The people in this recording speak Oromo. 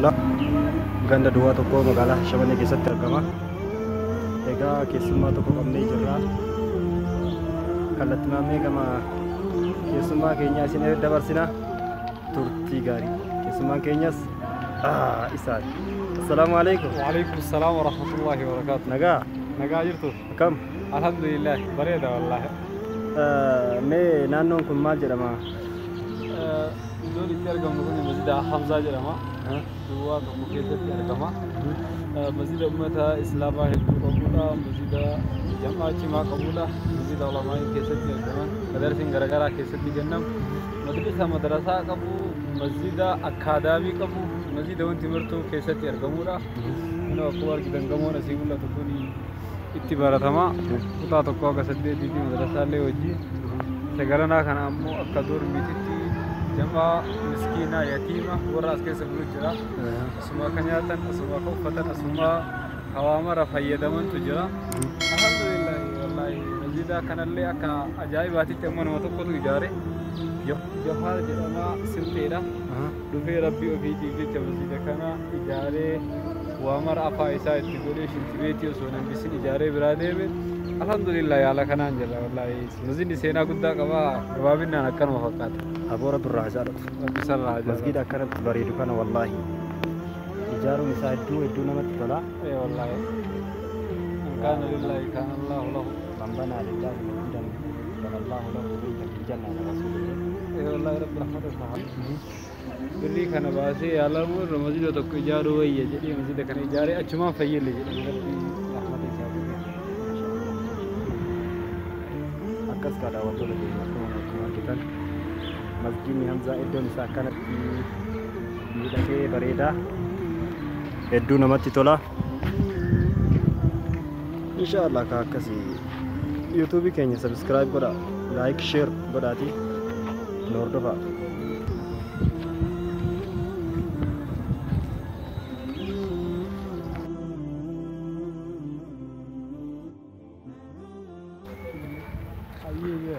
tola. Ganda dua tokko magaalaa Shabanee keessatti argama. Egaa keessummaa tokko qabnee jirra. Kallattii maamee gama keessummaa keenya isin dabarsina. Turtii gaarii. Keessummaan keenyas isaan. Assalamu alaikum. Wa alaikum assalam wa rahmatullahi wa barakatuh. Nagaa jirtu? Kam? Alhamdulillah, bareeda wallahi. Mee naannoon kun maal jedhama? Iddoon itti argamu kun masjida Hamzaa jedhama. Duwwaa tokko keessatti argama. Masjida ummata islaamaa hedduu qabudha. Masjida jamaa cimaa qabudha. Masjida ulamaa keessatti argaman. Madarasiin garaagaraa keessatti kennamu. Madrasaa qabu. Masjida akaadaamii qabu. Masjida wanti martuu keessatti argamudha. Inni akkuma argitan gamoon asii mul'atu kun itti baratama. Kutaa tokko akka 8 fi madrasaallee wajjin. Sagalanaa kana ammoo akka dormiititti jamaa miskiinaa yatiima warra as keessa bulu jira. Asuma akka nyaatan, asuma akka uffatan, asuma hawaamara fayyadamantu jira. Alhamdulillah wallahi masjida kanallee akka ajaa'ibaatitti amma nama tokkotu ijaare. Jawaar jedhama sirteedha. Dhufee rabbii ofiitiif jecha masjida kana ijaaree waamara afaa isaa itti godhee shintibeetii osoo nambisin ijaaree biraa deeme. Alhamdulillah yaala kanaan jira wallahi. Masjidni seenaa guddaa qaba. Gabaabinaan akkanuma fakkaata. Aboora birraa jaalatu. Bisarraa jaalatu. Masjida akkanatti bareedu kana wallahi. Ijaaruun isaa hedduu namatti tola. Wallahi. Kana lillahi kana Allahu lahu. Man banaa lillahi masjidan bana Allahu lahu baytan fil janna rasulullah. Wallahi rabbi rahmatullahi. Birrii kana baasee yaalamu irra masjida tokko ijaaruu wayya jedhee masjida kana ijaaree achumaan fayyille jedhee rabbi rahmata isaa godhe. Akkas kaadha wantoota keenya akkuma argitan masjidni Hamzaa iddoon isaa akkanatti miidhagee bareedaa hedduu namatti tola. Inshallah ka akkasii YouTube keenya subscribe godha, like, share godhaati nu hordofaa. Iya.